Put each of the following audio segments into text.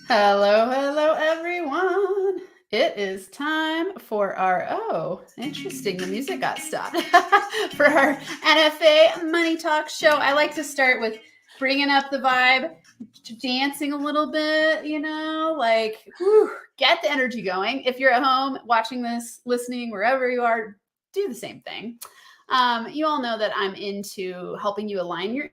Hello, everyone. It is time for interesting, the music got stopped. For our NFA Money Talk show. I like to start with bringing up the vibe, dancing a little bit, get the energy going. If you're at home watching this, listening, wherever you are, do the same thing. You all know that I'm into helping you align your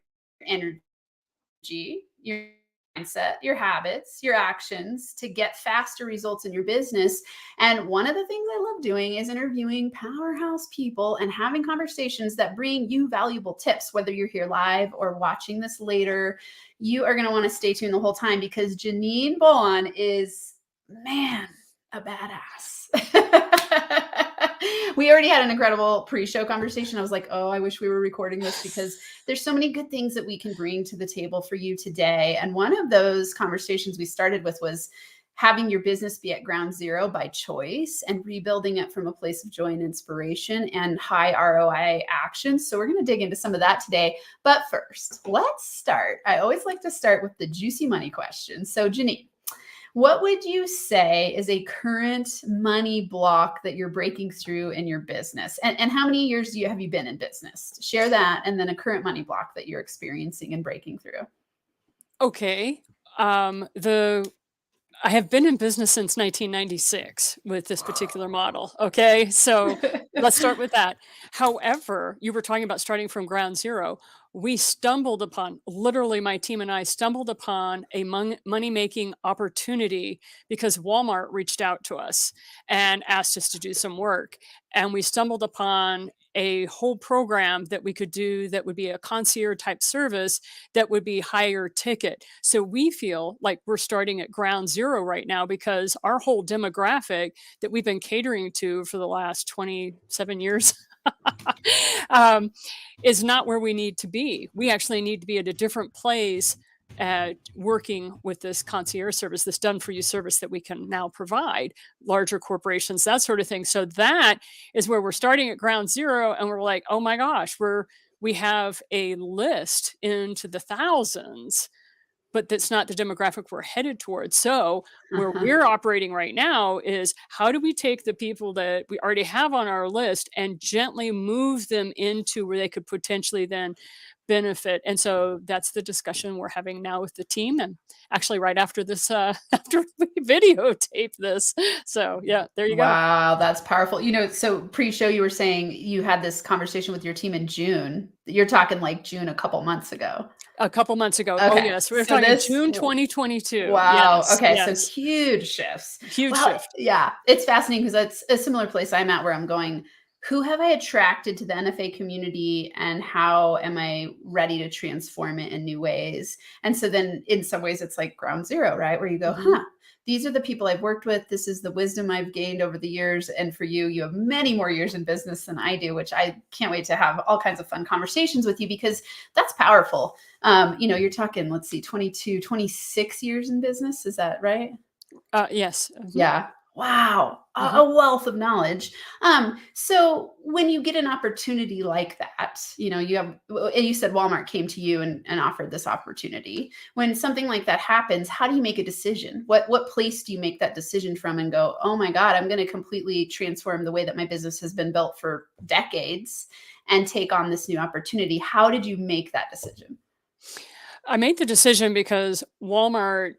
energy, your mindset, your habits, your actions to get faster results in your business. And one of the things I love doing is interviewing powerhouse people and having conversations that bring you valuable tips, whether you're here live or watching this later. You are going to want to stay tuned the whole time because Janine Bolon is, man, a badass. We already had an incredible pre-show conversation. I was like, oh, I wish we were recording this because there's so many good things that we can bring to the table for you today. And one of those conversations we started with was having your business be at ground zero by choice and rebuilding it from a place of joy and inspiration and high ROI actions. So we're going to dig into some of that today. But first, let's start. I always like to start with the juicy money question. So Janine, what would you say is a current money block that you're breaking through in your business? And how many years have you been in business? Share that, and then a current money block that you're experiencing and breaking through. Okay. I have been in business since 1996 with this particular model. Okay. So let's start with that. However, you were talking about starting from ground zero. We stumbled upon, literally, my team and I stumbled upon a money making opportunity because Walmart reached out to us and asked us to do some work. And we stumbled upon a whole program that we could do that would be a concierge type service that would be higher ticket. So we feel like we're starting at ground zero right now because our whole demographic that we've been catering to for the last 27 years is not where we need to be. We actually need to be at a different place working with this concierge service, this done for you service that we can now provide larger corporations, that sort of thing. So that is where we're starting at ground zero. And we're like, oh my gosh, we have a list into the thousands, but that's not the demographic we're headed towards. So where we're operating right now is how do we take the people that we already have on our list and gently move them into where they could potentially then benefit. And so that's the discussion we're having now with the team, and actually right after this after we videotape this. So yeah, there you go. Wow, that's powerful. So pre-show you were saying you had this conversation with your team in June. You're talking like June a couple months ago. A couple months ago. Oh Okay. yes, we were So talking June 2022. wow. Yes, Okay. So yes. huge shifts. Huge Well, shift. yeah, it's fascinating because that's a similar place I'm at where I'm going. Who have I attracted to the NFA community and how am I ready to transform it in new ways? And so then in some ways it's like ground zero, right? Where you go, these are the people I've worked with. This is the wisdom I've gained over the years. And for you, you have many more years in business than I do, which I can't wait to have all kinds of fun conversations with you because that's powerful. You're talking, let's see, 22, 26 years in business. Is that right? Yes. Yeah. Wow. A wealth of knowledge. So when you get an opportunity like that, you said Walmart came to you and offered this opportunity. When something like that happens, how do you make a decision? What place do you make that decision from and go, oh my God, I'm going to completely transform the way that my business has been built for decades and take on this new opportunity? How did you make that decision? I made the decision because Walmart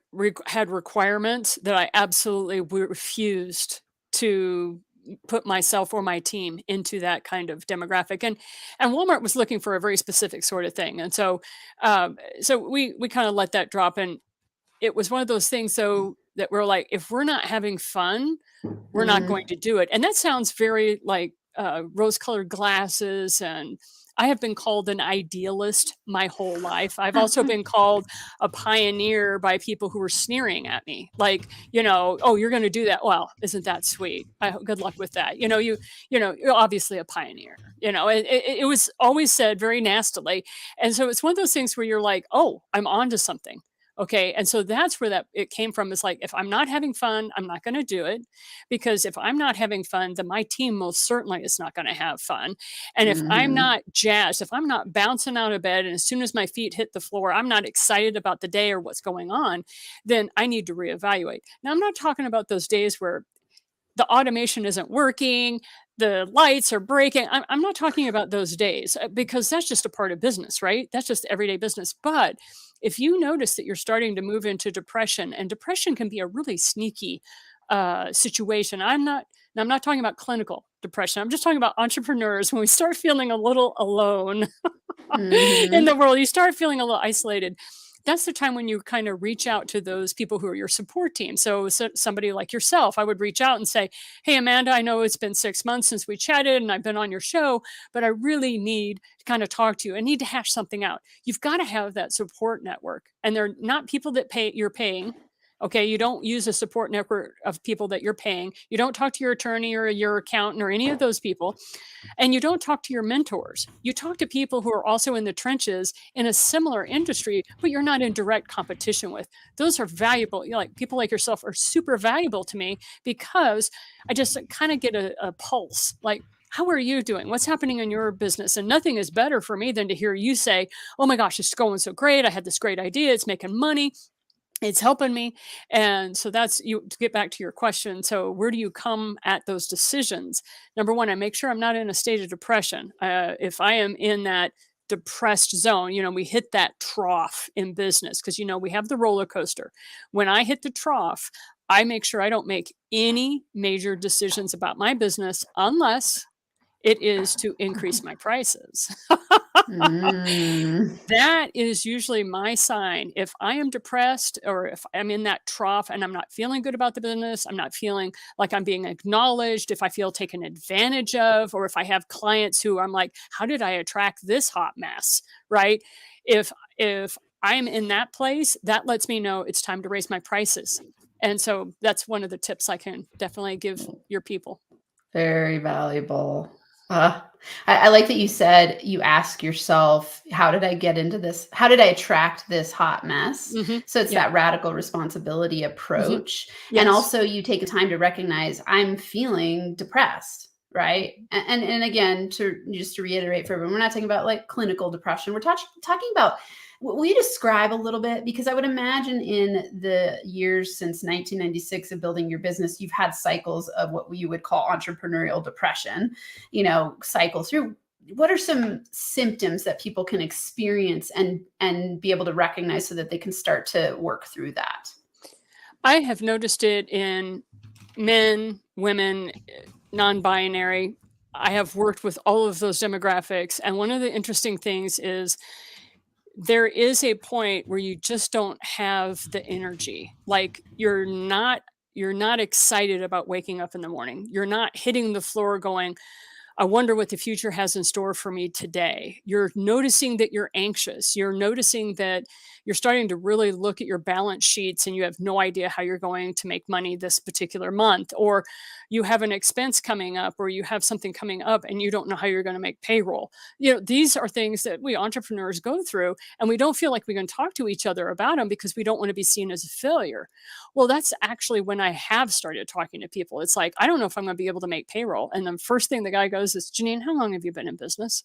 had requirements that I absolutely refused to put myself or my team into that kind of demographic, and Walmart was looking for a very specific sort of thing, and so we kind of let that drop, and it was one of those things so that we're like, if we're not having fun, we're not going to do it, and that sounds very like rose-colored glasses, and I have been called an idealist my whole life. I've also been called a pioneer by people who were sneering at me, like, oh, you're going to do that. Well, isn't that sweet? Good luck with that. You're obviously a pioneer. It was always said very nastily, and so it's one of those things where you're like, oh, I'm onto something. Okay. And so that's where it came from. It's like, if I'm not having fun, I'm not going to do it, because if I'm not having fun, then my team most certainly is not going to have fun. And if I'm Hmm. not jazzed, if I'm not bouncing out of bed, and as soon as my feet hit the floor, I'm not excited about the day or what's going on, then I need to reevaluate. Now, I'm not talking about those days where the automation isn't working, the lights are breaking. I'm not talking about those days, because that's just a part of business, right? That's just everyday business. But if you notice that you're starting to move into depression, and depression can be a really sneaky situation. I'm not talking about clinical depression. I'm just talking about entrepreneurs. When we start feeling a little alone in Hmm. the world, you start feeling a little isolated. That's the time when you kind of reach out to those people who are your support team. So somebody like yourself, I would reach out and say, "Hey, Amanda, I know it's been 6 months since we chatted and I've been on your show, but I really need to kind of talk to you. I need to hash something out." You've got to have that support network. And they're not people that you're paying. Okay. You don't use a support network of people that you're paying. You don't talk to your attorney or your accountant or any of those people. And you don't talk to your mentors. You talk to people who are also in the trenches in a similar industry, but you're not in direct competition with. Those are valuable. Like people like yourself are super valuable to me, because I just kind of get a pulse. Like, how are you doing? What's happening in your business? And nothing is better for me than to hear you say, "Oh my gosh, it's going so great. I had this great idea. It's making money. It's helping me." And so that's you, to get back to your question. So where do you come at those decisions? Number one, I make sure I'm not in a state of depression. If I am in that depressed zone, we hit that trough in business, because we have the roller coaster. When I hit the trough, I make sure I don't make any major decisions about my business unless it is to increase my prices. Hmm. That is usually my sign. If I am depressed, or if I'm in that trough and I'm not feeling good about the business, I'm not feeling like I'm being acknowledged, if I feel taken advantage of, or if I have clients who I'm like, how did I attract this hot mess? Right? If I'm in that place, that lets me know it's time to raise my prices. And so that's one of the tips I can definitely give your people. Very valuable. Uh, I like that you said you ask yourself, how did I get into this? How did I attract this hot mess? Hmm. So it's Yeah. that radical responsibility Hmm. approach. And Yes. also you take the time to recognize I'm feeling depressed. Right. And again, to reiterate for everyone, we're not talking about like clinical depression. We're talking about, will you describe a little bit? Because I would imagine in the years since 1996 of building your business, you've had cycles of what you would call entrepreneurial depression, cycle through. What are some symptoms that people can experience and be able to recognize so that they can start to work through that? I have noticed it in men, women, non-binary. I have worked with all of those demographics, and one of the interesting things is there is a point where you just don't have the energy. Like you're not excited about waking up in the morning. You're not hitting the floor going, "I wonder what the future has in store for me today." You're noticing that you're anxious. You're noticing that you're starting to really look at your balance sheets and you have no idea how you're going to make money this particular month. Or you have an expense coming up, or you have something coming up and you don't know how you're going to make payroll. These are things that we entrepreneurs go through, and we don't feel like we can talk to each other about them because we don't want to be seen as a failure. Well, that's actually when I have started talking to people. It's like, I don't know if I'm going to be able to make payroll. And the first thing the guy goes is, "Janine, how long have you been in business?"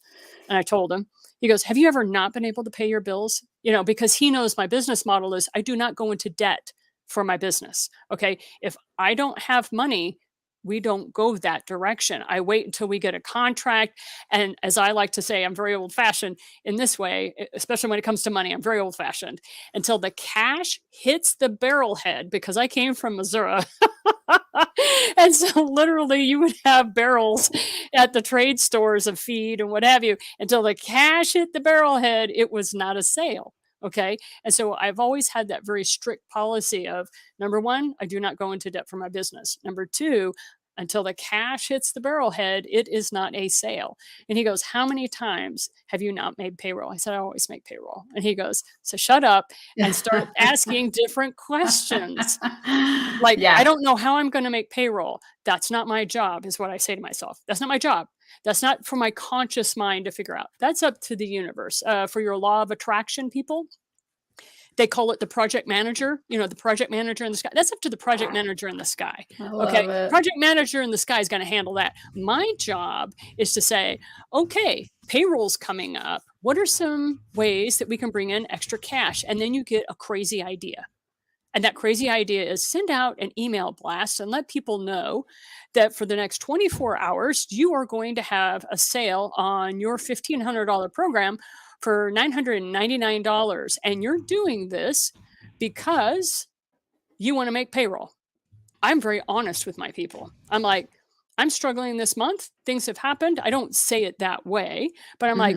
And I told him. He goes, "Have you ever not been able to pay your bills?" Because he knows my business model is I do not go into debt for my business. Okay. If I don't have money, we don't go that direction. I wait until we get a contract. And as I like to say, I'm very old fashioned in this way, especially when it comes to money. I'm very old fashioned until the cash hits the barrel head, because I came from Missouri. And so literally you would have barrels at the trade stores of feed and what have you. Until the cash hit the barrel head, it was not a sale. Okay. And so I've always had that very strict policy of, number one, I do not go into debt for my business. Number two, until the cash hits the barrel head, it is not a sale. And he goes, "How many times have you not made payroll?" I said, "I always make payroll." And he goes, "So shut up and start asking different questions." Like, "I Yeah. don't know how I'm gonna make payroll. That's not my job," is what I say to myself. That's not my job. That's not for my conscious mind to figure out. That's up to the universe. For your law of attraction people, They call it the project manager, the project manager in the sky. That's up to the project manager in the sky. I Okay. love it. Project manager in the sky is going to handle that. My job is to say, okay, payroll's coming up. What are some ways that we can bring in extra cash? And then you get a crazy idea. And that crazy idea is send out an email blast and let people know that for the next 24 hours, you are going to have a sale on your $1,500 program for $999. And you're doing this because you want to make payroll. I'm very honest with my people. I'm like, I'm struggling this month. Things have happened. I don't say it that way, but I'm like,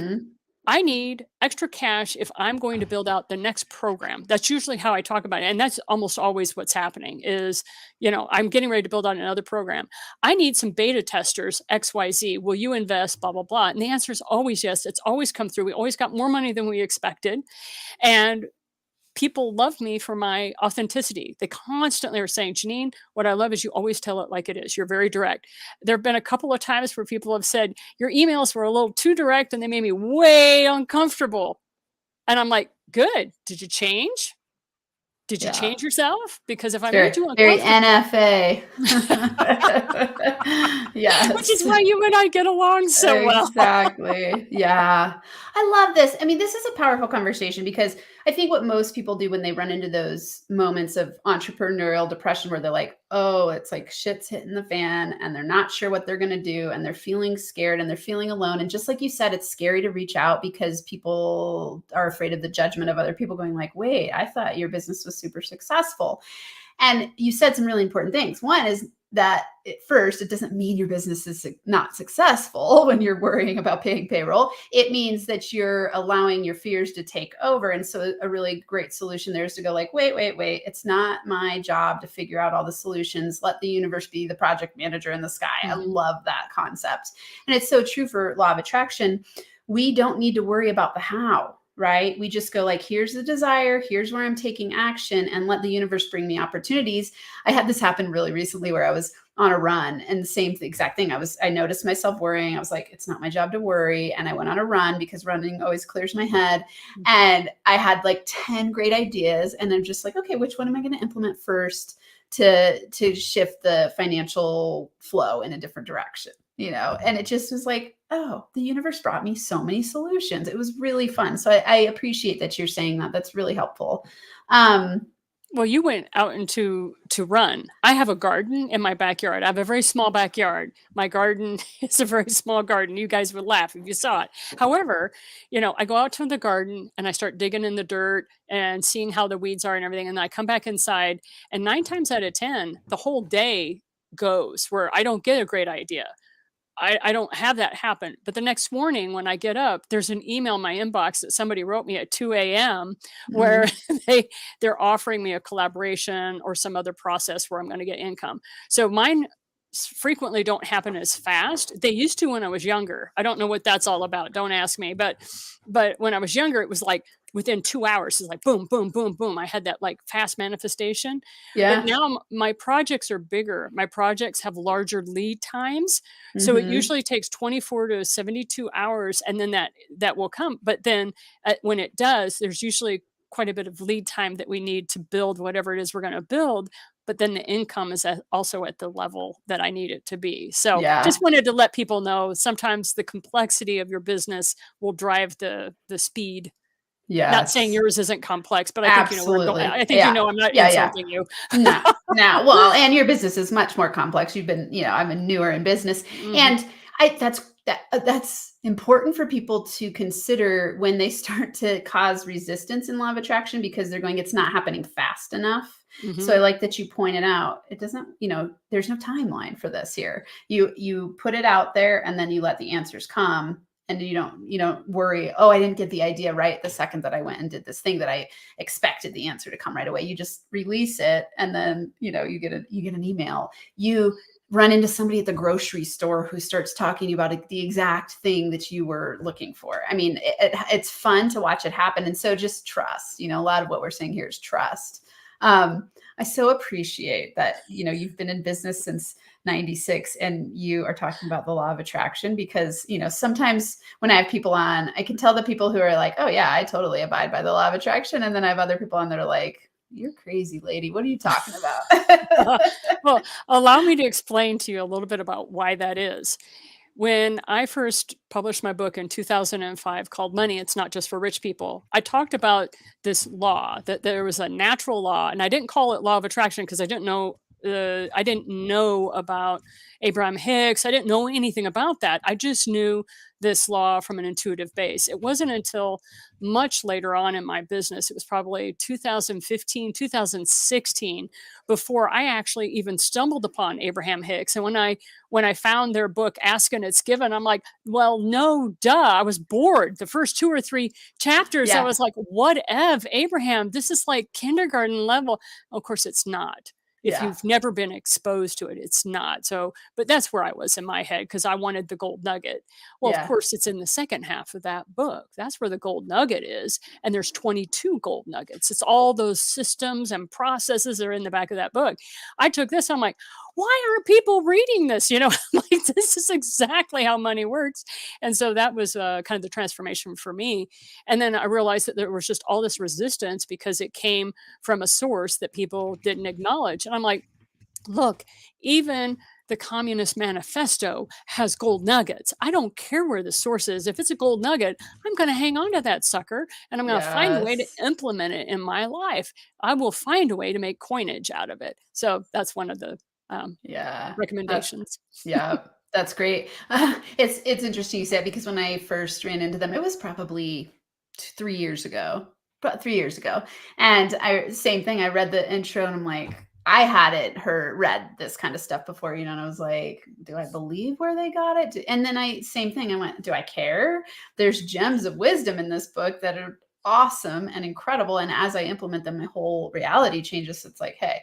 I need extra cash if I'm going to build out the next program. That's usually how I talk about it. And that's almost always what's happening is, I'm getting ready to build out another program. I need some beta testers, XYZ. Will you invest? Blah, blah, blah. And the answer is always yes. It's always come through. We always got more money than we expected. And people love me for my authenticity. They constantly are saying, Janine, what I love is you always tell it like it is. You're very direct. There have been a couple of times where people have said, your emails were a little too direct and they made me way uncomfortable. And I'm like, good. Did you change? Did you change yourself? Because if I made you very uncomfortable. NFA. Yes. Which is why you and I get along so well. Exactly. Yeah. I love this. I mean, this is a powerful conversation because I think what most people do when they run into those moments of entrepreneurial depression where they're like, oh, it's like shit's hitting the fan and they're not sure what they're going to do and they're feeling scared and they're feeling alone. And just like you said, it's scary to reach out because people are afraid of the judgment of other people going like, wait, I thought your business was super successful. And you said some really important things. One is that at first, it doesn't mean your business is not successful when you're worrying about paying payroll. It means that you're allowing your fears to take over. And so a really great solution there is to go like, wait. It's not my job to figure out all the solutions. Let the universe be the project manager in the sky. I love that concept. And it's so true for law of attraction. We don't need to worry about the how. Right? We just go like, here's the desire, here's where I'm taking action, and let the universe bring me opportunities. I had this happen really recently where I was on a run and the same exact thing. I noticed myself worrying. I was like, it's not my job to worry. And I went on a run because running always clears my head. And I had like 10 great ideas. And I'm just like, okay, which one am I going to implement first to shift the financial flow in a different direction? And it just was like, oh, the universe brought me so many solutions. It was really fun. So I appreciate that you're saying that. That's really helpful. Well, you went out to run. I have a garden in my backyard. I have a very small backyard. My garden is a very small garden. You guys would laugh if you saw it. However, I go out to the garden and I start digging in the dirt and seeing how the weeds are and everything. And then I come back inside and 9 times out of 10, the whole day goes where I don't get a great idea. I don't have that happen. But the next morning when I get up, there's an email in my inbox that somebody wrote me at 2 a.m. where they're offering me a collaboration or some other process where I'm going to get income. So mine frequently don't happen as fast. They used to when I was younger. I don't know what that's all about. Don't ask me. But when I was younger, it was like within 2 hours, it's like boom, boom, boom, boom. I had that like fast manifestation. Yeah. But now my projects are bigger. My projects have larger lead times. So it usually takes 24 to 72 hours and then that will come. But then when it does, there's usually quite a bit of lead time that we need to build whatever it is we're going to build. But then the income is also at the level that I need it to be. So just wanted to let people know sometimes the complexity of your business will drive the speed. Yeah. Not saying yours isn't complex, but I think I think I'm not insulting you. No. Well, and your business is much more complex. You've been, I'm a newer in business, and that's important for people to consider when they start to cause resistance in law of attraction because they're going, it's not happening fast enough. So I like that you pointed out it doesn't, there's no timeline for this here. You put it out there and then you let the answers come. And you don't worry, oh, I didn't get the idea right the second that I went and did this thing that I expected the answer to come right away. You just release it and then, you get an email. You run into somebody at the grocery store who starts talking to you about the exact thing that you were looking for. I mean, it's fun to watch it happen. And so just trust, a lot of what we're saying here is trust. I so appreciate that, you've been in business since 96 and you are talking about the law of attraction because, sometimes when I have people on, I can tell the people who are like, oh yeah, I totally abide by the law of attraction. And then I have other people on that are like, you're crazy, lady. What are you talking about? Well, allow me to explain to you a little bit about why that is. When I first published my book in 2005 called Money, It's Not Just for Rich People, I talked about this law, that there was a natural law, and I didn't call it law of attraction because I didn't know about Abraham Hicks. I didn't know anything about that. I just knew this law from an intuitive base. It wasn't until much later on in my business, it was probably 2015, 2016, before I actually even stumbled upon Abraham Hicks. And when I found their book Ask and It's Given, I'm like, well, no, duh. I was bored. The first 2 or 3 chapters, I Yeah. was like, whatever, Abraham, this is like kindergarten level. Of course, it's not. If Yeah. you've never been exposed to it, it's not. So, but that's where I was in my head because I wanted the gold nugget. Well, of Yeah. course, it's in the second half of that book. That's where the gold nugget is. And there's 22 gold nuggets. It's all those systems and processes that are in the back of that book. I took this, I'm like, why aren't people reading this? Like, this is exactly how money works. And so that was kind of the transformation for me. And then I realized that there was just all this resistance because it came from a source that people didn't acknowledge. And I'm like, look, even the Communist Manifesto has gold nuggets. I don't care where the source is. If it's a gold nugget, I'm going to hang on to that sucker and I'm going to find a way to Yes. implement it in my life. I will find a way to make coinage out of it. So that's one of the Yeah. recommendations. Yeah, that's great. It's interesting you said because when I first ran into them, it was probably 3 years ago, about 3 years ago. And I same thing, I read the intro and I'm like, I hadn't read this kind of stuff before, and I was like, do I believe where they got it? And then same thing, I went, do I care? There's gems of wisdom in this book that are awesome and incredible. And as I implement them, my whole reality changes. It's like, hey,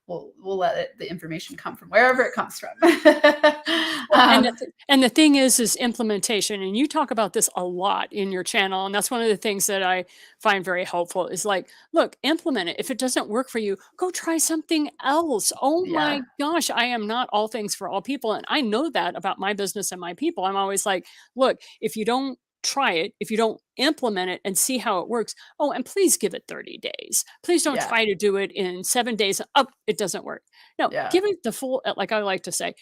we'll let the information come from wherever it comes from. Well, and um, and the thing is implementation, and you talk about this a lot in your channel, and that's one of the things that I find very helpful is like, look, implement it. If it doesn't work for you, go try something else. Oh yeah, my gosh, I am not all things for all people, and I know that about my business and my people. I'm always like, look, if you don't try it, if you don't implement it and see how it works, oh, and please give it 30 days. Please don't yeah, try to do it in 7 days. Oh, it doesn't work. No, yeah, give it the full, like I like to say,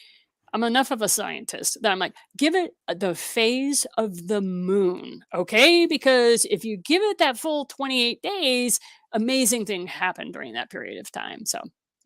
I'm enough of a scientist that I'm like, give it the phase of the moon, okay? Because if you give it that full 28 days, amazing thing happen during that period of time. So,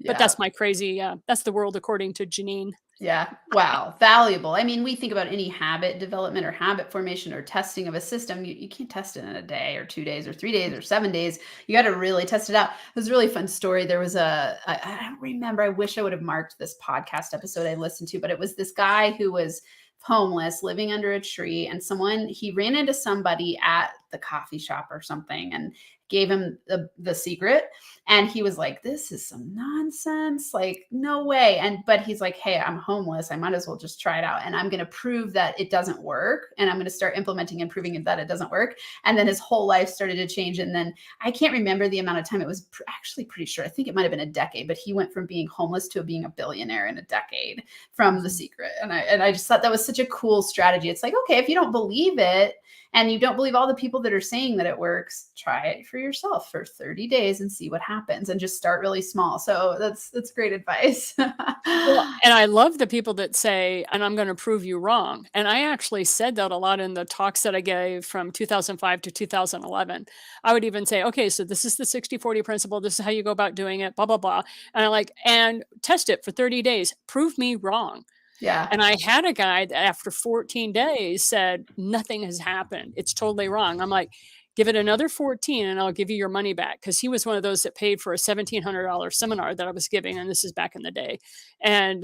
but yeah. that's my crazy, that's the world according to Janine. Yeah. Wow. Valuable. I mean, we think about any habit development or habit formation or testing of a system. You can't test it in a day or 2 days or 3 days or 7 days. You got to really test it out. It was a really fun story. There was I don't remember. I wish I would have marked this podcast episode I listened to, but it was this guy who was homeless, living under a tree, and he ran into somebody at the coffee shop or something and gave him the secret. And he was like, this is some nonsense. Like, no way. But he's like, hey, I'm homeless. I might as well just try it out. And I'm going to prove that it doesn't work. And I'm going to start implementing and proving that it doesn't work. And then his whole life started to change. And then I can't remember the amount of time. It was actually pretty sure. I think it might have been a decade, but he went from being homeless to being a billionaire in a decade from the Mhm. secret. And I just thought that was such a cool strategy. It's like, okay, if you don't believe it, and you don't believe all the people that are saying that it works, try it for yourself for 30 days and see what happens and just start really small. So that's great advice. Well, and I love the people that say, and I'm going to prove you wrong. And I actually said that a lot in the talks that I gave from 2005 to 2011. I would even say, okay, so this is the 60/40 principle. This is how you go about doing it, blah, blah, blah. And I like, and test it for 30 days. Prove me wrong. Yeah. And I had a guy that after 14 days said, nothing has happened. It's totally wrong. I'm like, give it another 14 and I'll give you your money back. Cause he was one of those that paid for a $1,700 seminar that I was giving. And this is back in the day. And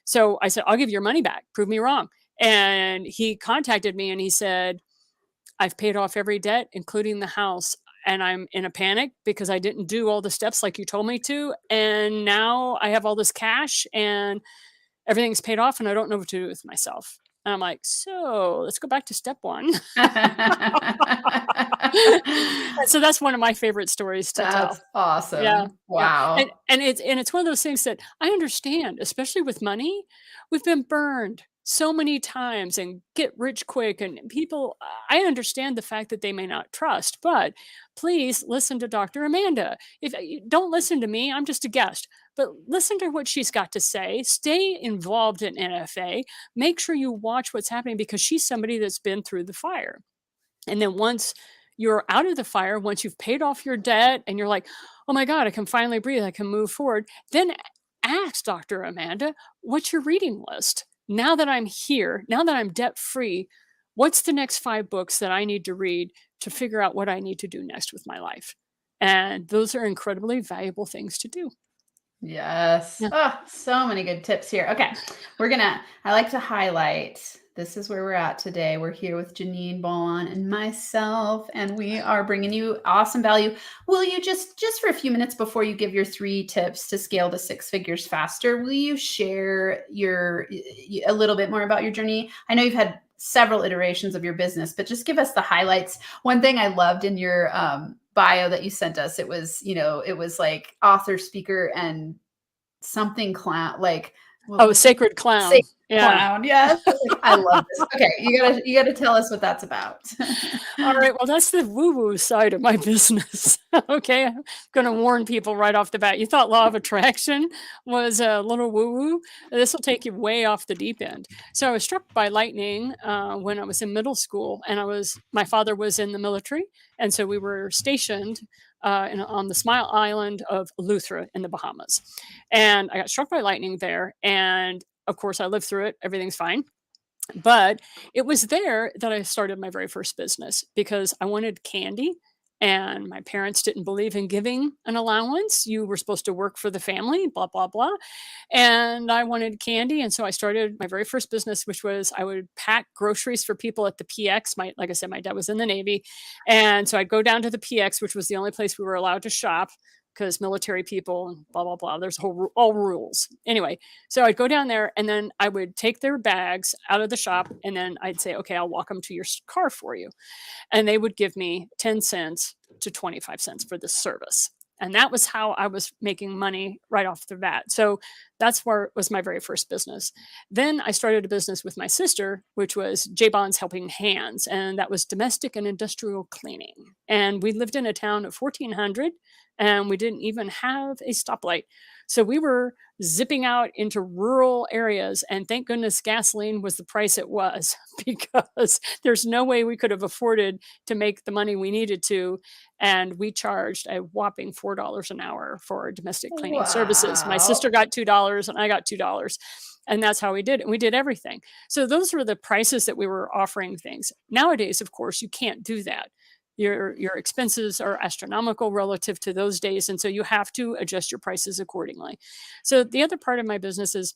so I said, I'll give you your money back. Prove me wrong. And he contacted me and he said, I've paid off every debt, including the house. And I'm in a panic because I didn't do all the steps like you told me to. And now I have all this cash and everything's paid off and I don't know what to do with myself. And I'm like, so let's go back to step one. So that's one of my favorite stories to tell. That's Yeah, awesome. yeah, Wow. and it's one of those things that I understand, especially with money. We've been burned so many times and get rich quick, and people. I understand the fact that they may not trust, but please listen to Dr. Amanda. If you don't listen to me, I'm just a guest. But listen to what she's got to say. Stay involved in NFA. Make sure you watch what's happening because she's somebody that's been through the fire. And then once you're out of the fire, once you've paid off your debt and you're like, oh my God, I can finally breathe, I can move forward, then ask Dr. Amanda, what's your reading list? Now that I'm here, now that I'm debt free, what's the next 5 books that I need to read to figure out what I need to do next with my life? And those are incredibly valuable things to do. Yes. Yeah. Oh, so many good tips here. Okay. I like to highlight this is where we're at today. We're here with Janine Bolon and myself, and we are bringing you awesome value. Will you just for a few minutes before you give your 3 tips to scale to 6 figures faster, will you share a little bit more about your journey? I know you've had several iterations of your business, but just give us the highlights. One thing I loved in your bio that you sent us, it was like author, speaker, and something clown, like, what Oh, was it? Sacred Clown. Sacred Yeah. clown, yes. I was like, I love this. Okay, you gotta tell us what that's about. All right, well, that's the woo-woo side of my business. Okay, I'm gonna warn people right off the bat. You thought law of attraction was a little woo-woo? This will take you way off the deep end. So I was struck by lightning when I was in middle school, and my father was in the military, and so we were stationed on the Smile Island of Eleuthera in the Bahamas, and I got struck by lightning there, and of course I lived through it. Everything's fine. But it was there that I started my very first business because I wanted candy and my parents didn't believe in giving an allowance. You were supposed to work for the family, blah, blah, blah. And I wanted candy. And so I started my very first business, which was I would pack groceries for people at the PX. Like I said, my dad was in the Navy. And so I'd go down to the PX, which was the only place we were allowed to shop because military people and blah, blah, blah. There's all rules. Anyway, so I'd go down there and then I would take their bags out of the shop and then I'd say, okay, I'll walk them to your car for you. And they would give me 10 cents to 25 cents for this service. And that was how I was making money right off the bat. So that's where it was my very first business. Then I started a business with my sister, which was J Bond's Helping Hands. And that was domestic and industrial cleaning. And we lived in a town of 1,400 and we didn't even have a stoplight. So we were zipping out into rural areas. And thank goodness gasoline was the price it was because there's no way we could have afforded to make the money we needed to. And we charged a whopping $4 an hour for domestic cleaning services. My sister Wow. got $2 and I got $2. And that's how we did it. And we did everything. So those were the prices that we were offering things. Nowadays, of course, you can't do that. Your expenses are astronomical relative to those days. And so you have to adjust your prices accordingly. So the other part of my business is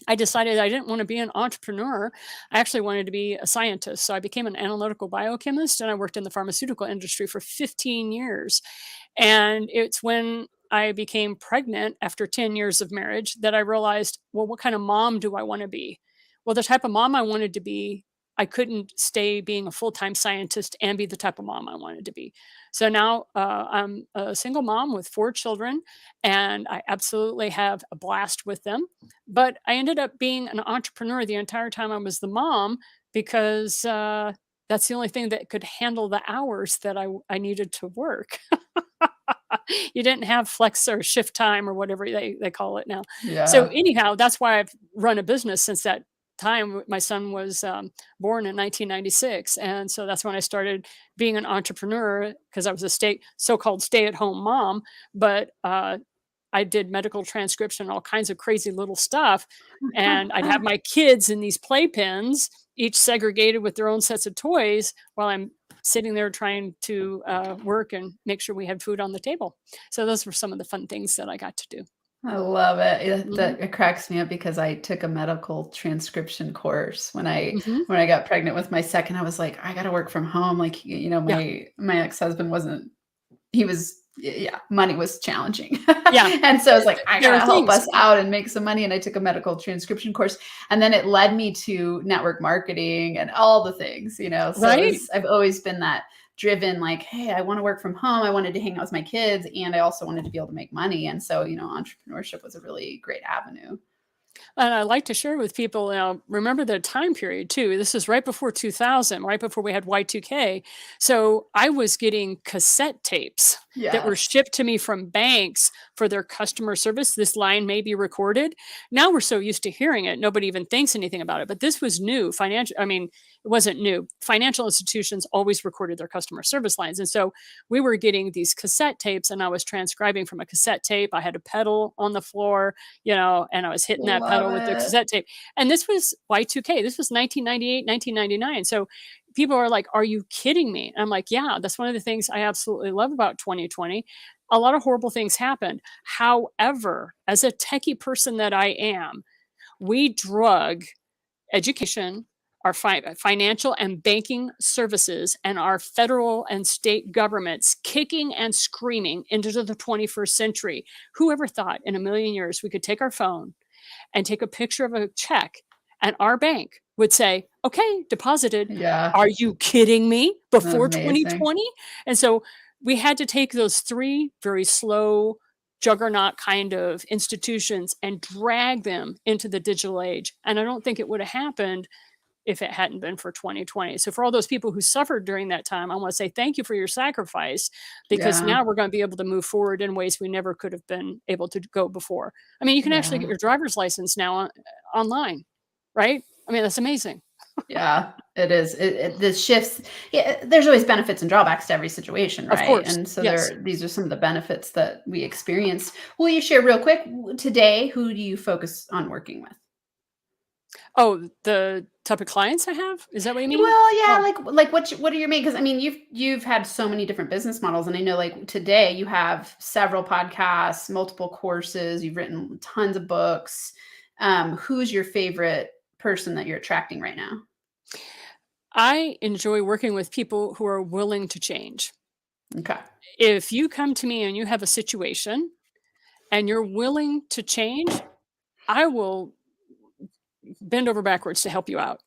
I decided I didn't want to be an entrepreneur. I actually wanted to be a scientist. So I became an analytical biochemist and I worked in the pharmaceutical industry for 15 years. And it's when I became pregnant after 10 years of marriage that I realized, well, what kind of mom do I want to be? Well, the type of mom I wanted to be, I couldn't stay being a full time scientist and be the type of mom I wanted to be. So now I'm a single mom with 4 children, and I absolutely have a blast with them. But I ended up being an entrepreneur the entire time I was the mom because that's the only thing that could handle the hours that I needed to work. You didn't have flex or shift time or whatever they call it now. So Yeah. anyhow, that's why I've run a business since that time. My son was born in 1996, and so that's when I started being an entrepreneur because I was a so-called stay-at-home mom. But I did medical transcription, all kinds of crazy little stuff, and I'd have my kids in these playpens, each segregated with their own sets of toys, while I'm sitting there trying to work and make sure we had food on the table. So those were some of the fun things that I got to do. I love it. Mhm, It cracks me up because I took a medical transcription course mhm. when I got pregnant with my second. I was like, I got to work from home. Like, Yeah. my ex-husband wasn't he was yeah, money was challenging. Yeah, And so I was like, I there gotta are help things, us out and make some money. And I took a medical transcription course. And then it led me to network marketing and all the things, you know. So right? I've always been that driven, like, hey, I want to work from home. I wanted to hang out with my kids, and I also wanted to be able to make money. And so, you know, entrepreneurship was a really great avenue. And I like to share with people, remember the time period too. This is right before 2000, right before we had Y2K. So I was getting cassette tapes that were Yes. shipped to me from banks for their customer service. This line may be recorded. Now we're so used to hearing it, nobody even thinks anything about it. But this was new. I mean, it wasn't new. Financial institutions always recorded their customer service lines. And so we were getting these cassette tapes, and I was transcribing from a cassette tape. I had a pedal on the floor, and I was hitting that Love pedal with the it. cassette tape. And this was Y2K. This was 1998, 1999. So people are like, "Are you kidding me?" And I'm like, "Yeah, that's one of the things I absolutely love about 2020. A lot of horrible things happened. However, as a techie person that I am, we drug education, our financial and banking services, and our federal and state governments kicking and screaming into the 21st century. Whoever thought in a million years we could take our phone and take a picture of a check and our bank would say, okay, deposited. Yeah. Are you kidding me? Before Amazing. 2020? And so we had to take those three very slow, juggernaut kind of institutions and drag them into the digital age. And I don't think it would have happened if it hadn't been for 2020. So for all those people who suffered during that time, I want to say thank you for your sacrifice, because Yeah. now we're going to be able to move forward in ways we never could have been able to go before. I mean, you can actually get Yeah. your driver's license now online, right? I mean, that's amazing. Yeah, it is. The shifts. Yeah, there's always benefits and drawbacks to every situation, Of right? course. And so Yes. these are some of the benefits that we experienced. Will you share real quick today? Who do you focus on working with? Oh, the type of clients I have? Is that what you mean? Well, yeah, Oh, like what are your main? Because I mean, you've had so many different business models, and I know like today you have several podcasts, multiple courses, you've written tons of books. Who's your favorite person that you're attracting right now? I enjoy working with people who are willing to change. Okay. If you come to me and you have a situation and you're willing to change, I will bend over backwards to help you out.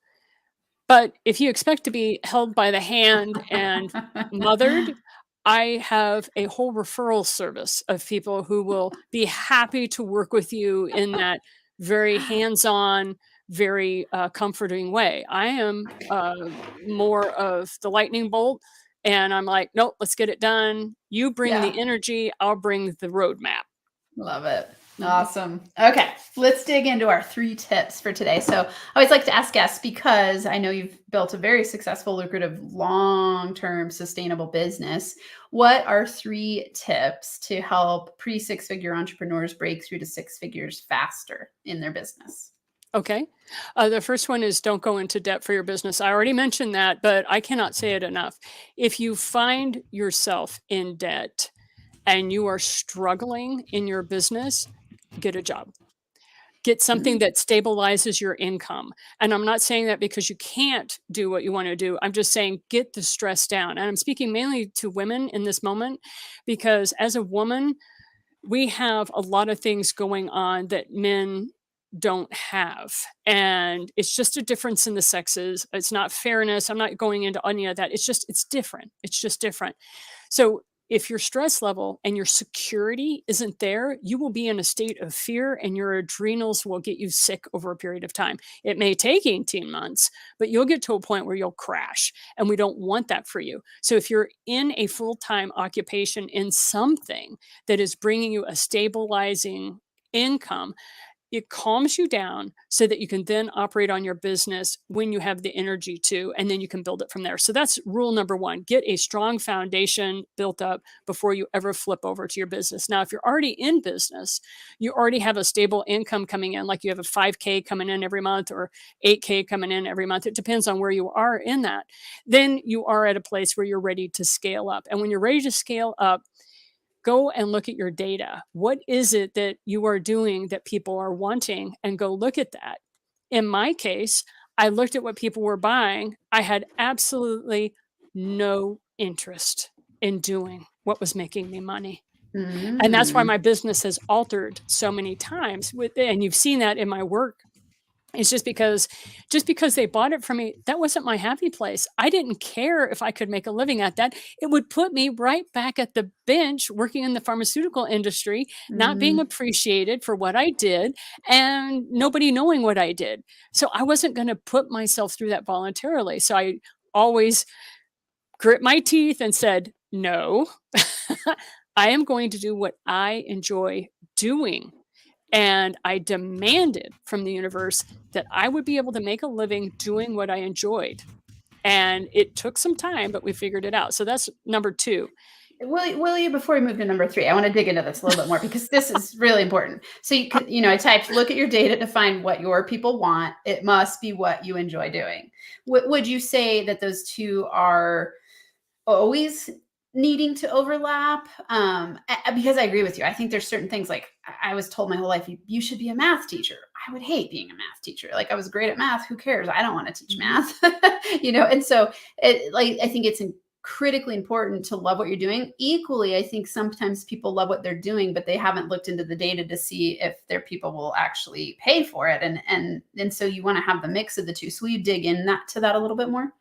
But if you expect to be held by the hand and mothered, I have a whole referral service of people who will be happy to work with you in that very hands-on, very comforting way. I am more of the lightning bolt, and I'm like, nope, let's get it done. You bring Yeah. the energy, I'll bring the roadmap. Love it. Mhm. Awesome. Okay, let's dig into our 3 tips for today. So, I always like to ask guests because I know you've built a very successful, lucrative, long-term, sustainable business. What are 3 tips to help pre-six-figure entrepreneurs break through to 6 figures faster in their business? Okay. The first one is don't go into debt for your business. I already mentioned that, but I cannot say it enough. If you find yourself in debt and you are struggling in your business, get a job. Get something Mm, that stabilizes your income. And I'm not saying that because you can't do what you want to do. I'm just saying get the stress down. And I'm speaking mainly to women in this moment because as a woman, we have a lot of things going on that men don't have. And it's just a difference in the sexes. It's not fairness. I'm not going into any of that. It's different. It's just different. So if your stress level and your security isn't there, you will be in a state of fear and your adrenals will get you sick over a period of time. It may take 18 months, but you'll get to a point where you'll crash. And we don't want that for you. So if you're in a full time occupation in something that is bringing you a stabilizing income, it calms you down so that you can then operate on your business when you have the energy to, and then you can build it from there. So that's rule number one, get a strong foundation built up before you ever flip over to your business. Now, if you're already in business, you already have a stable income coming in, like you have a 5K coming in every month or 8K coming in every month. It depends on where you are in that. Then you are at a place where you're ready to scale up. And when you're ready to scale up, go and look at your data. What is it that you are doing that people are wanting? And go look at that. In my case, I looked at what people were buying. I had absolutely no interest in doing. what was making me money. And that's why Mm. my business has altered so many times and you've seen that in my work. It's just because they bought it from me, that wasn't my happy place. I didn't care if I could make a living at that. It would put me right back at the bench working in the pharmaceutical industry, not being Mm. appreciated for what I did and nobody knowing what I did. So I wasn't going to put myself through that voluntarily. So I always grit my teeth and said, no, I am going to do what I enjoy doing. And I demanded from the universe that I would be able to make a living doing what I enjoyed. And it took some time, but we figured it out. So that's number 2. Will you, before we move to number 3, I want to dig into this a little bit more because this is really important. So you could, I typed, look at your data to find what your people want. It must be what you enjoy doing. Would you say that those two are always needing to overlap? Because I agree with you. I think there's certain things, like I was told my whole life, you should be a math teacher. I would hate being a math teacher. Like, I was great at math. Who cares? I don't want to teach math. And so I think it's critically important to love what you're doing. Equally, I think sometimes people love what they're doing, but they haven't looked into the data to see if their people will actually pay for it. And so you want to have the mix of the two. So will you dig in to that a little bit more?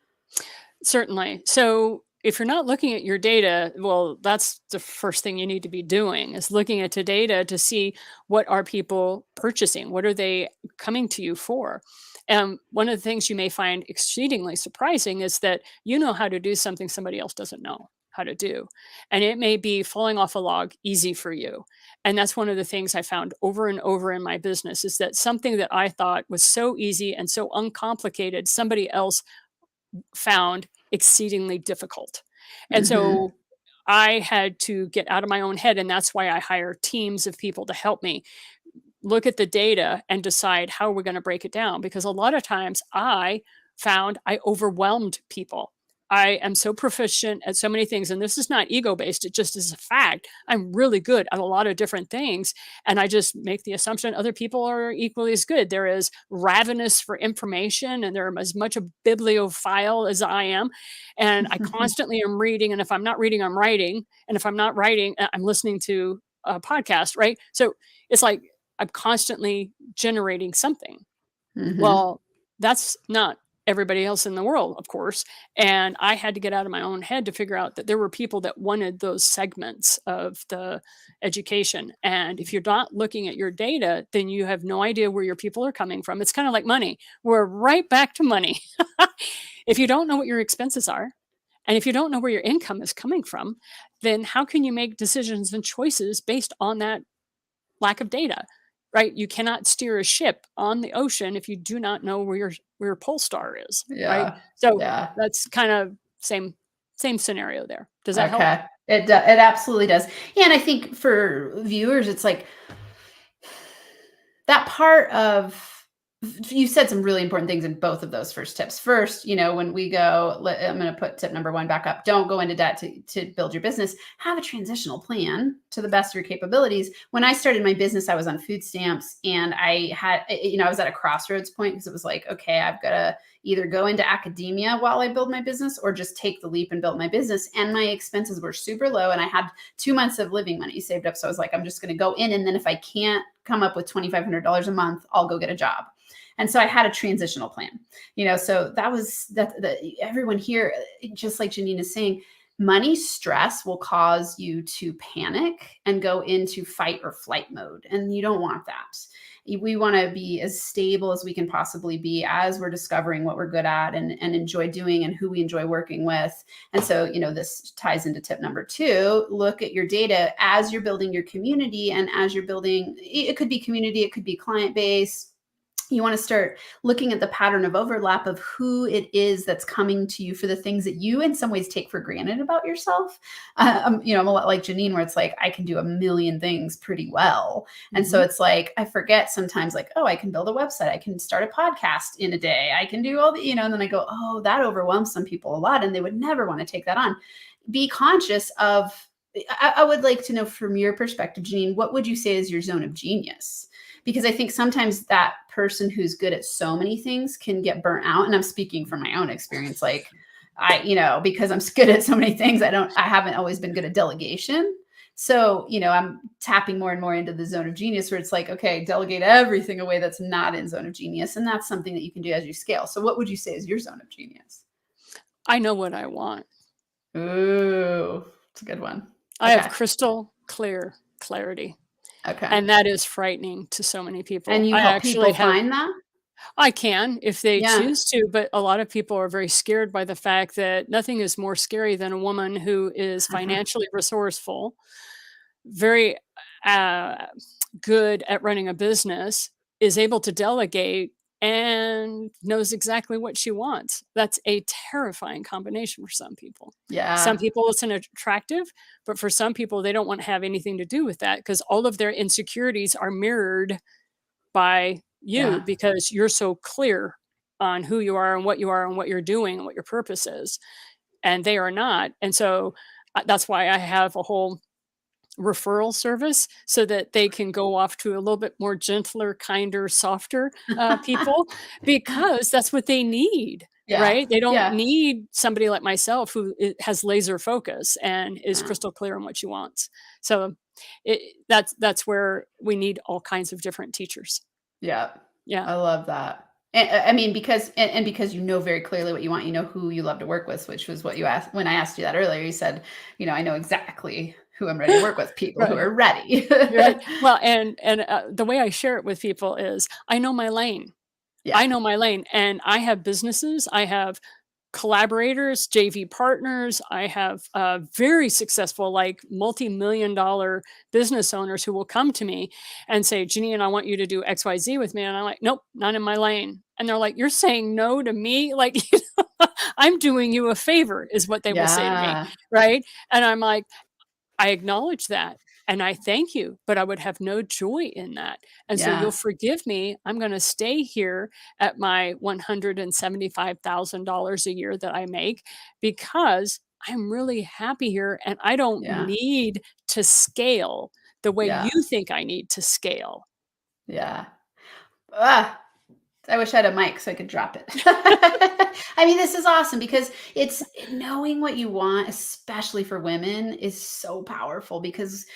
Certainly. So if you're not looking at your data, well, that's the first thing you need to be doing, is looking at the data to see, what are people purchasing? What are they coming to you for? And one of the things you may find exceedingly surprising is that you know how to do something somebody else doesn't know how to do. And it may be falling off a log easy for you. And that's one of the things I found over and over in my business, is that something that I thought was so easy and so uncomplicated, somebody else found exceedingly difficult. And Mm-hmm. so I had to get out of my own head. And that's why I hire teams of people to help me look at the data and decide how we're going to break it down. Because a lot of times I found I overwhelmed people. I am so proficient at so many things, and this is not ego based, it just is a fact. I'm really good at a lot of different things, and I just make the assumption other people are equally as good. They're as ravenous for information, and they're as much a bibliophile as I am. And I constantly am reading, and if I'm not reading, I'm writing. And if I'm not writing, I'm listening to a podcast, right? So it's like I'm constantly generating something. Mm-hmm. Well, that's not everybody else in the world, of course. And I had to get out of my own head to figure out that there were people that wanted those segments of the education. And if you're not looking at your data, then you have no idea where your people are coming from. It's kind of like money. We're right back to money. If you don't know what your expenses are, and if you don't know where your income is coming from, then how can you make decisions and choices based on that lack of data? Right? You cannot steer a ship on the ocean if you do not know where your pole star is, right? Yeah. So Yeah. that's kind of same scenario there. Does that help? Okay. It absolutely does. Yeah, and I think for viewers, it's like that part of, you said some really important things in both of those first tips. First, when we go, I'm going to put tip number 1 back up. Don't go into debt to build your business. Have a transitional plan to the best of your capabilities. When I started my business, I was on food stamps, and I was at a crossroads point, because it was like, okay, I've got to either go into academia while I build my business, or just take the leap and build my business. And my expenses were super low, and I had 2 months of living money saved up. So I was like, I'm just going to go in, and then if I can't come up with $2,500 a month, I'll go get a job. And so I had a transitional plan, so that was that everyone here, just like Janine is saying, money stress will cause you to panic and go into fight or flight mode. And you don't want that. We want to be as stable as we can possibly be as we're discovering what we're good at and enjoy doing, and who we enjoy working with. And so, this ties into tip number 2, look at your data as you're building your community, and as you're building, it could be community, it could be client base. You want to start looking at the pattern of overlap of who it is that's coming to you for the things that you in some ways take for granted about yourself. I'm a lot like Janine, where it's like, I can do a million things pretty well. And so it's like, I forget sometimes, like, oh, I can build a website. I can start a podcast in a day. I can do all the, and then I go, oh, that overwhelms some people a lot, and they would never want to take that on. Be conscious of, I would like to know from your perspective, Janine, what would you say is your zone of genius? Because I think sometimes that person who's good at so many things can get burnt out. And I'm speaking from my own experience. Like, because I'm good at so many things, I haven't always been good at delegation. So, I'm tapping more and more into the zone of genius where it's like, okay, delegate everything away that's not in zone of genius. And that's something that you can do as you scale. So what would you say is your zone of genius? I know what I want. Ooh, it's a good one. I have Okay. crystal clear clarity. Okay. And that is frightening to so many people. And you I help actually people have find that? I can if they Yeah. choose to, but a lot of people are very scared by the fact that nothing is more scary than a woman who is financially resourceful, very uh, good at running a business, is able to delegate, and knows exactly what she wants. That's a terrifying combination for some people. Some Yeah. people it's an attractive, but for some people they don't want to have anything to do with that because all of their insecurities are mirrored by you Yeah. because you're so clear on who you are and what you're doing and what your purpose is, and they are not. And so that's why I have a whole referral service so that they can go off to a little bit more gentler, kinder, softer people because that's what they need. Yeah. Right? They don't Yeah. need somebody like myself who has laser focus and is Yeah. crystal clear on what she wants. So that's where we need all kinds of different teachers. Yeah. Yeah. I love that. And I mean, because you know very clearly what you want, you know who you love to work with, which was what you asked when I asked you that earlier. You said, I know exactly who I'm ready to work with, people who Right. are ready. Right. Well, and the way I share it with people is I know my lane. Yeah. I know my lane, and I have businesses. I have collaborators, JV partners. I have very successful, like multi-million dollar business owners who will come to me and say, Janine, I want you to do XYZ with me. And I'm like, nope, not in my lane. And they're like, you're saying no to me? Like, I'm doing you a favor, is what they will say to me. Yeah. Right. And I'm like, I acknowledge that and I thank you, but I would have no joy in that. And so you'll Yeah. forgive me. I'm going to stay here at my $175,000 a year that I make because I'm really happy here and I don't Yeah. need to scale the way Yeah. you think I need to scale. Yeah. Ah, I wish I had a mic so I could drop it. I mean, this is awesome because it's knowing what you want, especially for women, is so powerful because,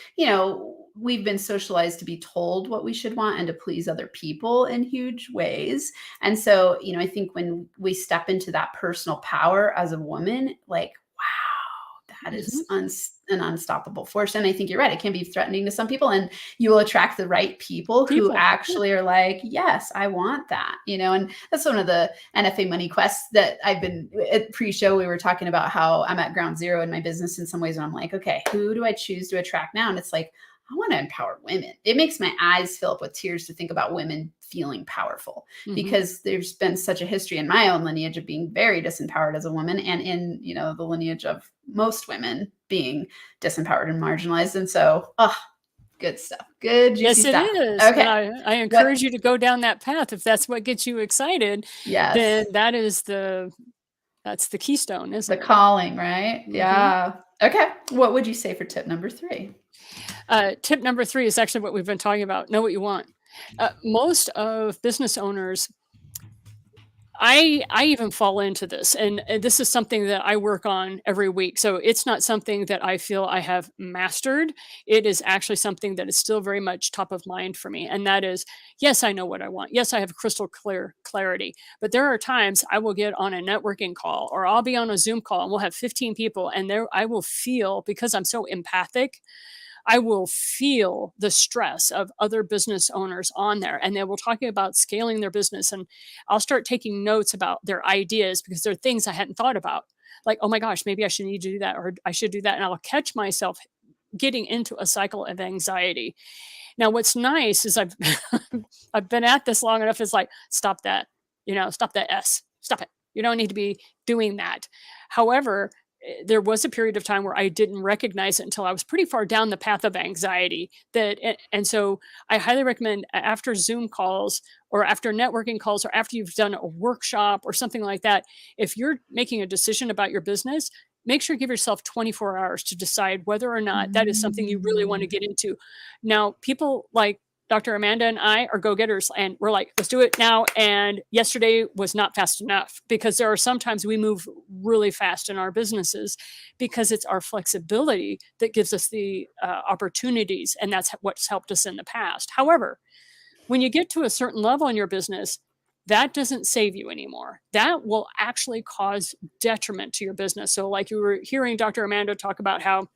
we've been socialized to be told what we should want and to please other people in huge ways. And so, I think when we step into that personal power as a woman, like, wow, that is Mhm. an unstoppable force. And I think you're right. It can be threatening to some people, and you will attract the right people who People. Yeah. actually are like, yes, I want that, and that's one of the NFA money quests that I've been at pre-show. We were talking about how I'm at ground zero in my business in some ways. And I'm like, okay, who do I choose to attract now? And it's like, I want to empower women. It makes my eyes fill up with tears to think about women feeling powerful Mhm. because there's been such a history in my own lineage of being very disempowered as a woman and in, the lineage of most women being disempowered and marginalized. And so, good stuff. Good, juicy Yes, it stuff. is. And Okay. I What? encourage you to go down that path. If that's what gets you excited, then Yes. that's the keystone, isn't The it? calling, right? Mhm. Yeah. Okay. What would you say for tip number 3? Tip number 3 is actually what we've been talking about. Know what you want. Most of business owners, I even fall into this, and this is something that I work on every week. So it's not something that I feel I have mastered. It is actually something that is still very much top of mind for me, and that is, yes, I know what I want. Yes, I have crystal clear clarity. But there are times I will get on a networking call, or I'll be on a Zoom call, and we'll have 15 people, and there I will feel because I'm so empathic. I will feel the stress of other business owners on there, and they will talking about scaling their business, and I'll start taking notes about their ideas because there are things I hadn't thought about. Like, oh my gosh, maybe I should need to do that, or I should do that. And I'll catch myself getting into a cycle of anxiety. Now, what's nice is I've I've been at this long enough. It's like, stop that, stop that S, stop it. You don't need to be doing that. However, there was a period of time where I didn't recognize it until I was pretty far down the path of anxiety. And so I highly recommend after Zoom calls or after networking calls or after you've done a workshop or something like that, if you're making a decision about your business, make sure you give yourself 24 hours to decide whether or not that is something you really want to Mm. get into. Now, people like Dr. Amanda and I are go-getters, and we're like, let's do it now. And yesterday was not fast enough, because there are sometimes we move really fast in our businesses because it's our flexibility that gives us the opportunities. And that's what's helped us in the past. However, when you get to a certain level in your business, that doesn't save you anymore. That will actually cause detriment to your business. So like you were hearing Dr. Amanda talk about how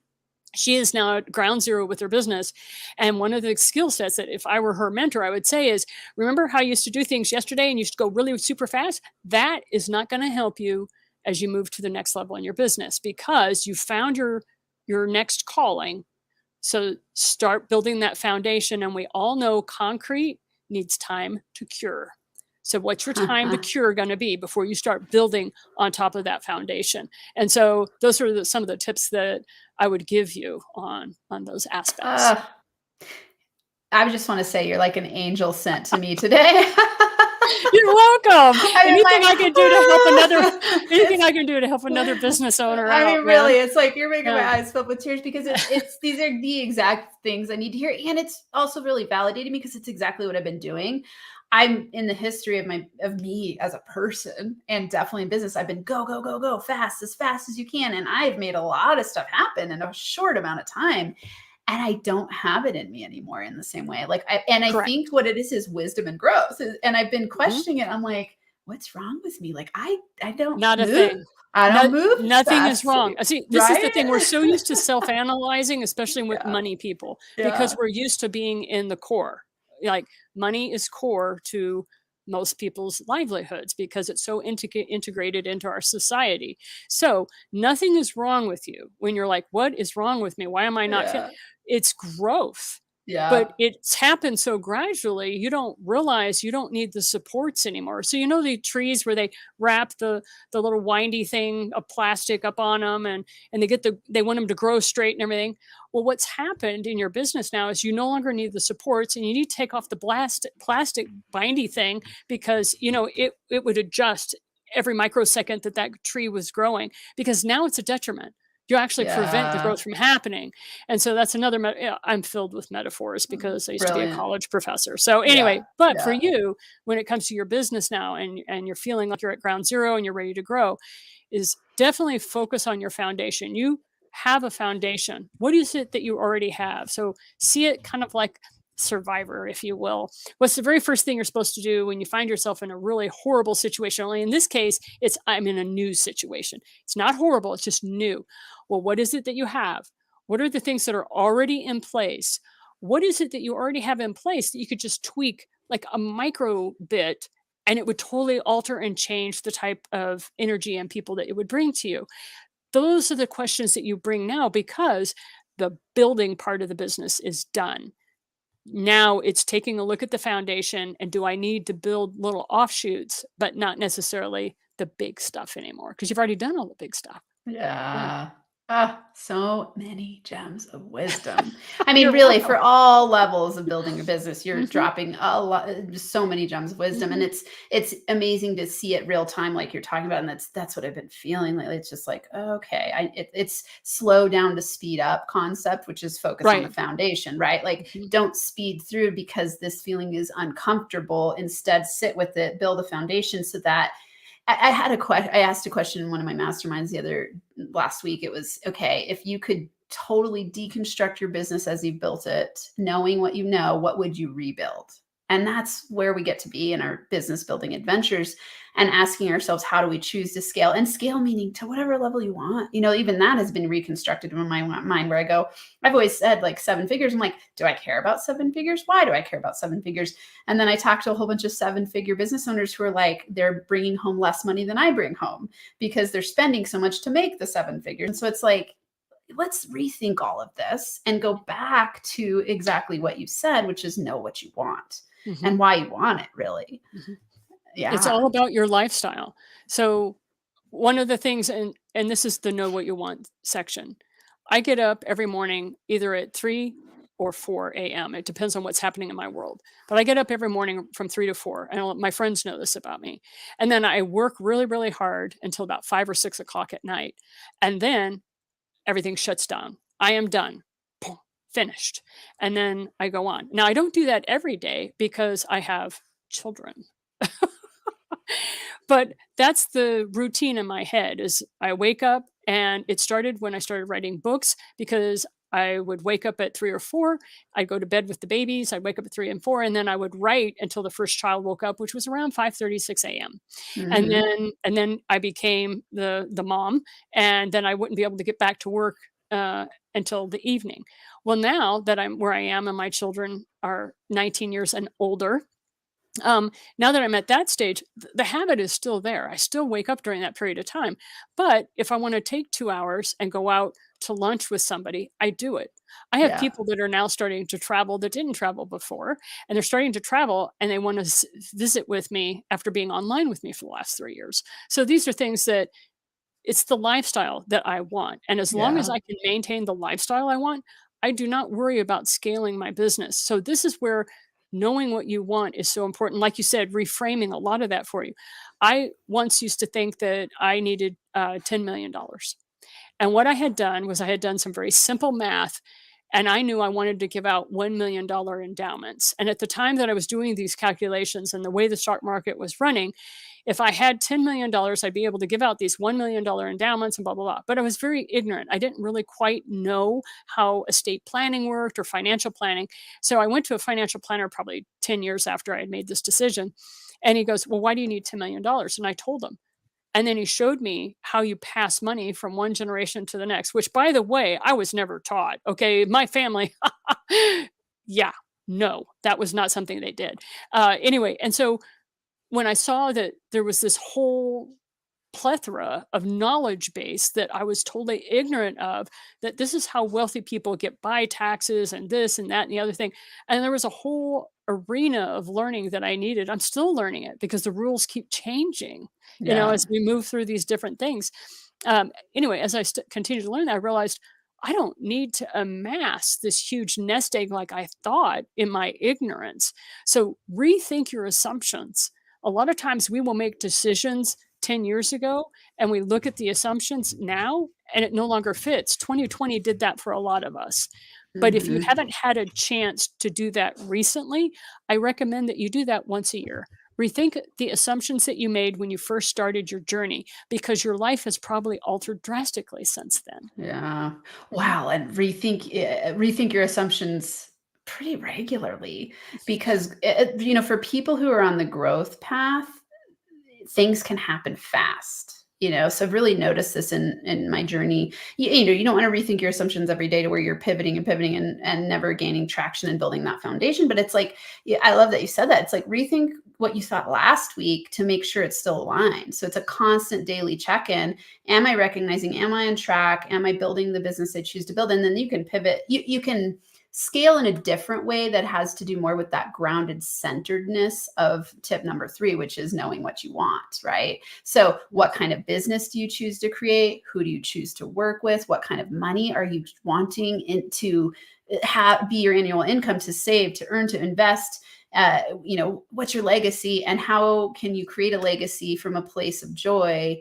she is now at ground zero with her business. And one of the skill sets that if I were her mentor, I would say is, remember how you used to do things yesterday and you used to go really super fast? That is not going to help you as you move to the next level in your business, because you found your next calling. So start building that foundation. And we all know concrete needs time to cure. So what's your time to cure going to be before you start building on top of that foundation? And so those are some of the tips that I would give you on those aspects. I just want to say you're like an angel sent to me today. You're welcome. Anything I can do to help anything I can do to help another business owner out. I mean, really, it's like you're making my eyes fill with tears, because it's these are the exact things I need to hear. And it's also really validating me, because it's exactly what I've been doing. I'm in the history of me as a person, and definitely in business, I've been go fast as you can. And I've made a lot of stuff happen in a short amount of time. And I don't have it in me anymore in the same way. Like, I think what it is wisdom and growth. And I've been questioning it. I'm like, what's wrong with me? Like, I don't not move. A thing. I don't move. Nothing is wrong. See, this is the thing. We're so used to self-analyzing, especially with money people, because we're used to being in the core. Like, money is core to most people's livelihoods because it's so integrated into our society. So nothing is wrong with you when you're like, what is wrong with me? Why am I not feeling? It's growth. But it's happened so gradually, you don't realize you don't need the supports anymore. So, the trees where they wrap the little windy thing of plastic up on them, and they want them to grow straight and everything. Well, what's happened in your business now is you no longer need the supports, and you need to take off the plastic bindy thing, because, it would adjust every microsecond that tree was growing, because now it's a detriment. You actually prevent the growth from happening. And so that's another, I'm filled with metaphors because I used to be a college professor. So anyway, but for you, when it comes to your business now, and you're feeling like you're at ground zero and you're ready to grow, is definitely focus on your foundation. You have a foundation. What is it that you already have? So see it kind of like Survivor, if you will. What's the very first thing you're supposed to do when you find yourself in a really horrible situation? Only in this case, I'm in a new situation. It's not horrible, it's just new. Well, what is it that you have? What are the things that are already in place? What is it that you already have in place that you could just tweak like a micro bit, and it would totally alter and change the type of energy and people that it would bring to you? Those are the questions that you bring now, because the building part of the business is done. Now it's taking a look at the foundation, and do I need to build little offshoots, but not necessarily the big stuff anymore, because you've already done all the big stuff. So many gems of wisdom. I mean, really, for all levels of building a business, you're dropping a lot, so many gems of wisdom. And it's amazing to see it real time, like you're talking about. And that's what I've been feeling lately. It's just like, okay, it's slow down to speed up concept, which is focus on the foundation, right? Like, don't speed through because this feeling is uncomfortable. Instead, sit with it, build a foundation so that I asked a question in one of my masterminds last week. It was, okay, if you could totally deconstruct your business as you built it, knowing what you know, what would you rebuild? And that's where we get to be in our business building adventures, and asking ourselves, how do we choose to scale? And scale meaning to whatever level you want. Even that has been reconstructed in my mind, where I've always said like 7 figures. I'm like, do I care about 7 figures? Why do I care about 7 figures? And then I talked to a whole bunch of 7-figure business owners who are like, they're bringing home less money than I bring home because they're spending so much to make the 7 figures. And so it's like, let's rethink all of this and go back to exactly what you said, which is know what you want and why you want it, really. Yeah. It's all about your lifestyle. So one of the things, and this is the know what you want section. I get up every morning either at 3 or 4 a.m. It depends on what's happening in my world. But I get up every morning from 3 to 4. And my friends know this about me. And then I work really, really hard until about 5 or 6 o'clock at night. And then everything shuts down. I am done. finished. And then I go on. Now, I don't do that every day because I have children. But that's the routine in my head is I wake up, and it started when I started writing books because I would wake up at 3 or 4. I'd go to bed with the babies. I'd wake up at 3 and 4, and then I would write until the first child woke up, which was around 5:36 a.m. Hmm. And then I became the mom, and then I wouldn't be able to get back to work until the evening. Well, now that I'm where I am and my children are 19 years and older, now that I'm at that stage, the habit is still there. I still wake up during that period of time. But if I want to take 2 hours and go out to lunch with somebody, I do it. I have Yeah. people that are now starting to travel that didn't travel before, and they're starting to travel and they want to visit with me after being online with me for the last 3 years. So these are things that it's the lifestyle that I want. And as long as Yeah. I can maintain the lifestyle I want, I do not worry about scaling my business. So this is where knowing what you want is so important. Like you said, reframing a lot of that for you. I once used to think that I needed $10 million. And what I had done was I had done some very simple math, and I knew I wanted to give out $1 million endowments. And at the time that I was doing these calculations and the way the stock market was running, if I had $10 million, I'd be able to give out these $1 million endowments and blah, blah, blah. But I was very ignorant. I didn't really quite know how estate planning worked or financial planning. So I went to a financial planner probably 10 years after I had made this decision. And he goes, "Well, why do you need $10 million?" And I told him. And then he showed me how you pass money from one generation to the next, which, by the way, I was never taught. Okay. My family, yeah, no, that was not something they did. Anyway, and so when I saw that there was this whole plethora of knowledge base that I was totally ignorant of, that this is how wealthy people get by taxes and this and that and the other thing. And there was a whole arena of learning that I needed. I'm still learning it because the rules keep changing, Yeah. as we move through these different things. Anyway, as I continue to learn that, I realized I don't need to amass this huge nest egg like I thought in my ignorance. So rethink your assumptions. A lot of times we will make decisions 10 years ago and we look at the assumptions now and it no longer fits. 2020 did that for a lot of us. But if you Hmm. haven't had a chance to do that recently, I recommend that you do that once a year. Rethink the assumptions that you made when you first started your journey because your life has probably altered drastically since then. Yeah. Mhm. Wow. And rethink your assumptions pretty regularly because for people who are on the growth path, things can happen fast. So I've really noticed this in my journey. You don't want to rethink your assumptions every day to where you're pivoting and pivoting and never gaining traction and building that foundation. But it's like, yeah, I love that you said that. It's like rethink what you thought last week to make sure it's still aligned. So it's a constant daily check-in. Am I recognizing, am I on track? Am I building the business I choose to build? And then you can pivot. You can scale in a different way that has to do more with that grounded centeredness of tip number 3, which is knowing what you want, right? So what kind of business do you choose to create? Who do you choose to work with? What kind of money are you wanting to be your annual income, to save, to earn, to invest? What's your legacy, and how can you create a legacy from a place of joy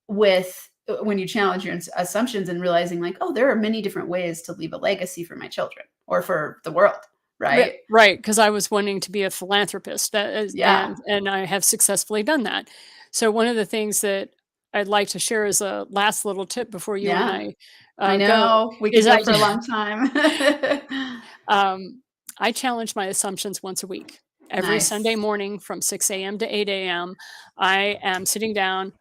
with when you challenge your assumptions and realizing like, oh, there are many different ways to leave a legacy for my children or for the world, right? Right, because I was wanting to be a philanthropist, that is, Yeah. and I have successfully done that. So one of the things that I'd like to share as a last little tip before you and Yeah. I I go know. We could is go for a long time. um, I challenge my assumptions once a week. Every Sunday Nice. morning from 6 a.m. to 8 a.m., I am sitting down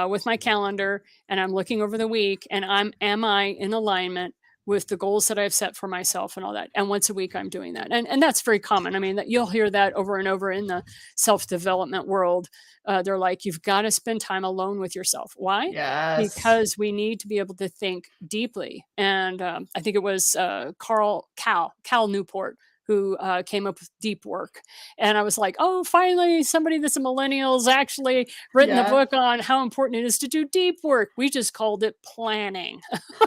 with my calendar and I'm looking over the week and am I in alignment with the goals that I've set for myself and all that. And once a week I'm doing that. And that's very common. I mean, that you'll hear that over and over in the self-development world. They're like, you've got to spend time alone with yourself. Why? Yes. Because we need to be able to think deeply. And I think it was Cal Newport who came up with deep work. And I was like, oh, finally, somebody that's a millennial's actually written a Yeah. book on how important it is to do deep work. We just called it planning.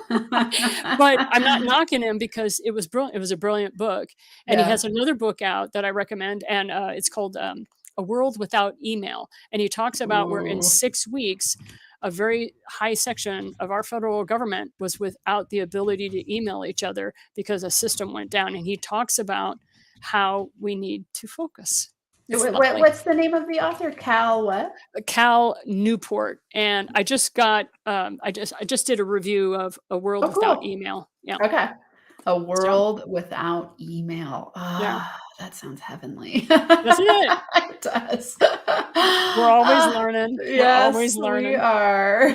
But I'm not knocking him because it was brilliant. It was a brilliant book. And he Yeah. has another book out that I recommend, and it's called A World Without Email. And he talks about where in Ooh. 6 weeks, a very high section of our federal government was without the ability to email each other because a system went down. And he talks about how we need to focus. It's lovely. What's the name of the author? Cal what? Cal Newport, and I just got I just did a review of A World Oh, Without cool. Email. Yeah. Okay. A So world without email. yeah, Ah, that sounds heavenly. doesn't it? It does. We're always Ah, learning. We're yes, always we learning. are.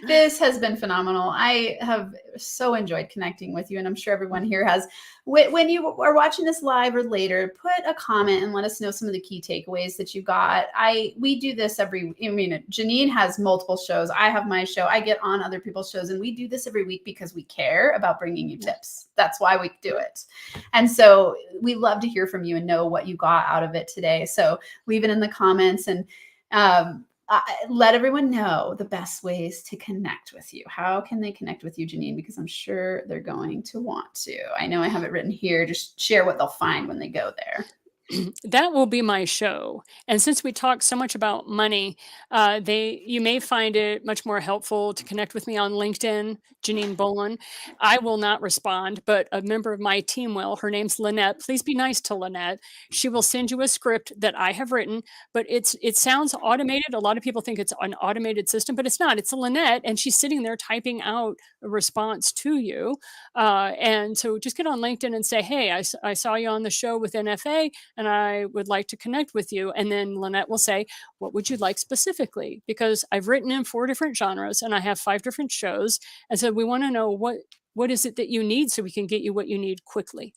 This has been phenomenal. I have so enjoyed connecting with you, and I'm sure everyone here has. When you are watching this live or later, put a comment and let us know some of the key takeaways that you got. We do this every. I mean, Janine has multiple shows. I have my show. I get on other people's shows, and we do this every week because we care about bringing you tips. That's why we do it. And so we love to hear from you and know what you got out of it today. So leave it in the comments and let everyone know the best ways to connect with you. How can they connect with you, Janine? Because I'm sure they're going to want to. I know I have it written here. Just share what they'll find when they go there. That will be my show. And since we talk so much about money, you may find it much more helpful to connect with me on LinkedIn, Janine Bolon. I will not respond, but a member of my team will. Her name's Lynette. Please be nice to Lynette. She will send you a script that I have written, but it sounds automated. A lot of people think it's an automated system, but it's not. It's a Lynette, and she's sitting there typing out a response to you. And so just get on LinkedIn and say, hey, I saw you on the show with NFA, and I would like to connect with you. And then Lynette will say, what would you like specifically? Because I've written in 4 different genres and I have 5 different shows. And so we want to know what is it that you need so we can get you what you need quickly.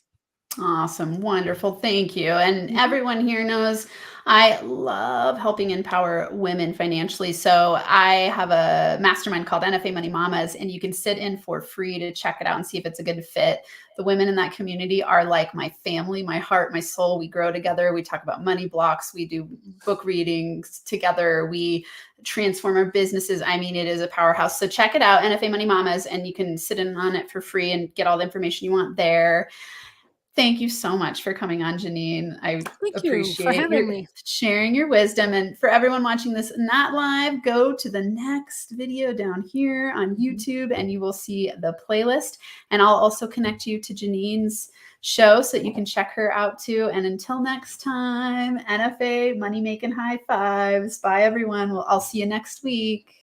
Awesome. Wonderful. Thank you. And Mhm. everyone here knows I love helping empower women financially. So I have a mastermind called NFA Money Mamas, and you can sit in for free to check it out and see if it's a good fit. The women in that community are like my family, my heart, my soul. We grow together. We talk about money blocks. We do book readings together. We transform our businesses. I mean, it is a powerhouse. So check it out, NFA Money Mamas, and you can sit in on it for free and get all the information you want there. Thank you so much for coming on, Janine. I Thank you for appreciate having your me. sharing your wisdom. And for everyone watching this not live, go to the next video down here on YouTube and you will see the playlist. And I'll also connect you to Janine's show so that you can check her out too. And until next time, NFA Money Making High Fives. Bye, everyone. I'll see you next week.